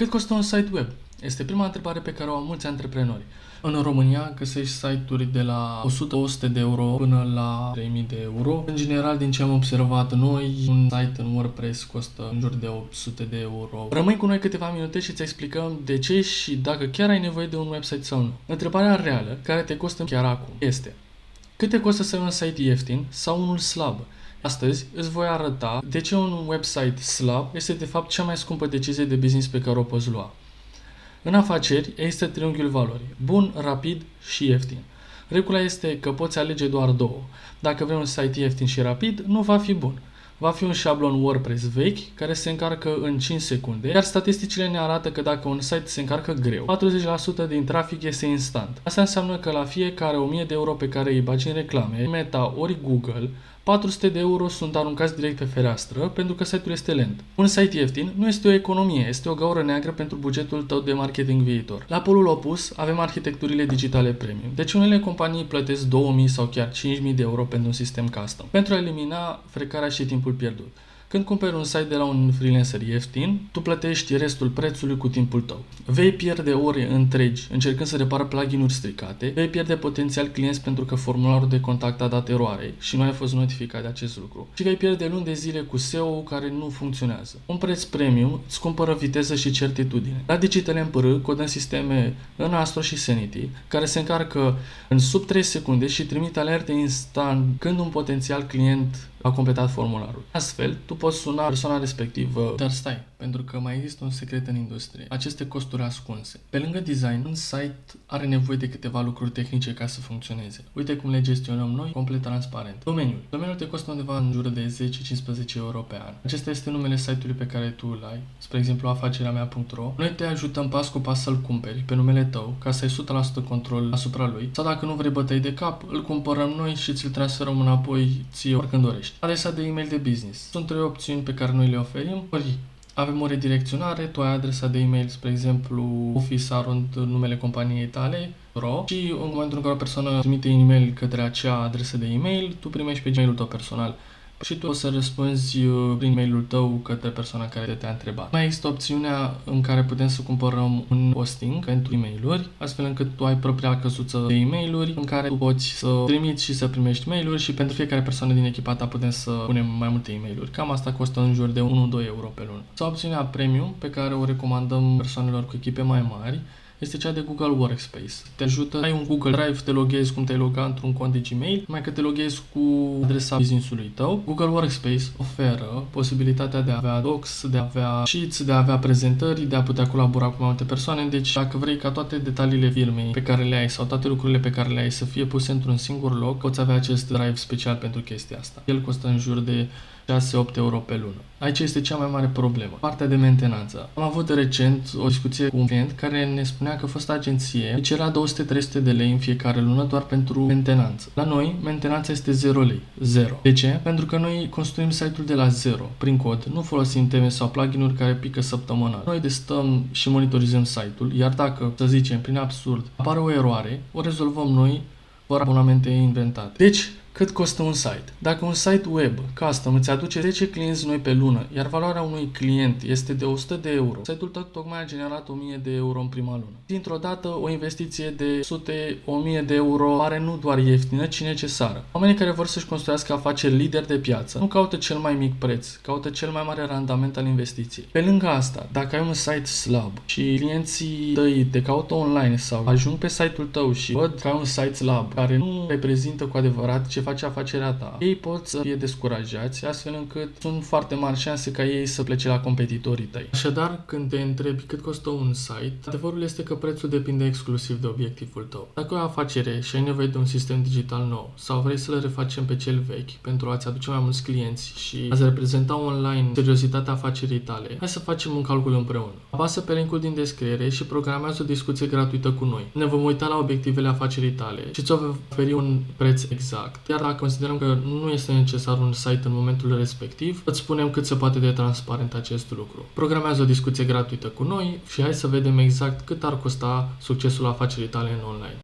Cât costă un site web? Este prima întrebare pe care o au mulți antreprenori. În România găsești site-uri de la 100 de euro până la 3000 de euro. În general, din ce am observat noi, un site în WordPress costă în jur de 800 de euro. Rămâi cu noi câteva minute și îți explicăm de ce și dacă chiar ai nevoie de un website sau nu. Întrebarea reală, care te costă chiar acum, este: cât te costă să ai un site ieftin sau unul slab? Astăzi îți voi arăta de ce un website slab este de fapt cea mai scumpă decizie de business pe care o poți lua. În afaceri există triunghiul valorii: bun, rapid și ieftin. Regula este că poți alege doar două. Dacă vrei un site ieftin și rapid, nu va fi bun. Va fi un șablon WordPress vechi care se încarcă în 5 secunde, iar statisticile ne arată că dacă un site se încarcă greu, 40% din trafic este instant. Asta înseamnă că la fiecare 1000 de euro pe care îi bagi în reclame, Meta ori Google, 400 de euro sunt aruncați direct pe fereastră pentru că site-ul este lent. Un site ieftin nu este o economie, este o gaură neagră pentru bugetul tău de marketing viitor. La polul opus avem arhitecturile digitale premium. Deci unele companii plătesc 2000 sau chiar 5000 de euro pentru un sistem custom, pentru a elimina frecarea și timpul pierdut. Când cumperi un site de la un freelancer ieftin, tu plătești restul prețului cu timpul tău. Vei pierde ore întregi încercând să repară plugin-uri stricate, vei pierde potențial clienți pentru că formularul de contact a dat eroare și nu ai fost notificat de acest lucru. Și vei pierde luni de zile cu SEO care nu funcționează. Un preț premium îți cumpără viteză și certitudine. La Digital MPR codăm sisteme în Astro și Sanity care se încarcă în sub 3 secunde și trimit alerte instant când un potențial client a completat formularul. Astfel, tu poți suna persoana respectivă. Dar stai, pentru că mai există un secret în industrie: aceste costuri ascunse. Pe lângă design, un site are nevoie de câteva lucruri tehnice ca să funcționeze. Uite cum le gestionăm noi, complet transparent. Domeniul te costă undeva în jur de 10-15 euro pe an. Acesta este numele site-ului pe care tu îl ai, spre exemplu afacereamea.ro. Noi te ajutăm pas cu pas să-l cumperi pe numele tău, ca să ai 100% control asupra lui, sau dacă nu vrei bătăi de cap, îl cumpărăm noi și ți-l transferăm înapoi ție oricând dorești. Adresa de e-mail de business. Sunt 3 opțiuni pe care noi le oferim. Ori avem o redirecționare, tu ai adresa de e-mail, spre exemplu office arond numele companiei tale, ro, și în momentul în care o persoană trimite e-mail către acea adresă de e-mail, tu primești pe e-mailul tău personal și tu o să răspunzi prin e-mailul tău către persoana care te-a întrebat. Mai există opțiunea în care putem să cumpărăm un hosting pentru e-mailuri, astfel încât tu ai propria căsuță de e-mailuri în care tu poți să trimiți și să primești mail-uri și pentru fiecare persoană din echipa ta putem să punem mai multe e-mailuri. Cam asta costă în jur de 1-2 euro pe lună. Sau opțiunea premium, pe care o recomandăm persoanelor cu echipe mai mari, este cea de Google Workspace. Te ajută, ai un Google Drive, te loghezi cum te-ai loga într-un cont de Gmail, numai că te loghezi cu adresa business-ului tău. Google Workspace oferă posibilitatea de a avea docs, de a avea sheets, de a avea prezentări, de a putea colabora cu mai multe persoane. Deci dacă vrei ca toate detaliile firmei pe care le ai sau toate lucrurile pe care le ai să fie puse într-un singur loc, poți avea acest drive special pentru chestia asta. El costă în jur de 6-8 euro pe lună. Aici este cea mai mare problemă: partea de mentenanță. Am avut recent o discuție cu un client care ne spunea că fosta agenție îi cerea 200-300 de lei în fiecare lună doar pentru mentenanță. La noi, mentenanța este 0 lei. 0. De ce? Pentru că noi construim site-ul de la 0, prin cod. Nu folosim teme sau plugin-uri care pică săptămânal. Noi stăm și monitorizăm site-ul, iar dacă, să zicem, prin absurd, apare o eroare, o rezolvăm noi fără abonamente inventate. Deci, cât costă un site? Dacă un site web custom îți aduce 10 clienți noi pe lună, iar valoarea unui client este de 100 de euro, site-ul tău tocmai a generat 1000 de euro în prima lună. Dintr-o dată, o investiție de 100-1000 de euro pare nu doar ieftină, ci necesară. Oamenii care vor să-și construiască afaceri lideri de piață nu caută cel mai mic preț, caută cel mai mare randament al investiției. Pe lângă asta, dacă ai un site slab și clienții tăi te caută online sau ajung pe site-ul tău și văd că ai un site slab care nu reprezintă cu adevărat ce face afacerea ta, ei pot să fie descurajați, astfel încât sunt foarte mari șanse ca ei să plece la competitorii tăi. Așadar, când te întrebi cât costă un site, adevărul este că prețul depinde exclusiv de obiectivul tău. Dacă ai o afacere și ai nevoie de un sistem digital nou sau vrei să le refacem pe cel vechi pentru a-ți aduce mai mulți clienți și a-ți reprezenta online seriozitatea afacerii tale, hai să facem un calcul împreună. Apasă pe linkul din descriere și programează o discuție gratuită cu noi. Ne vom uita la obiectivele afacerii tale și ți-o vom oferi un preț exact. Iar dacă considerăm că nu este necesar un site în momentul respectiv, îți spunem cât se poate de transparent acest lucru. Programează o discuție gratuită cu noi și hai să vedem exact cât ar costa succesul afacerii tale în online.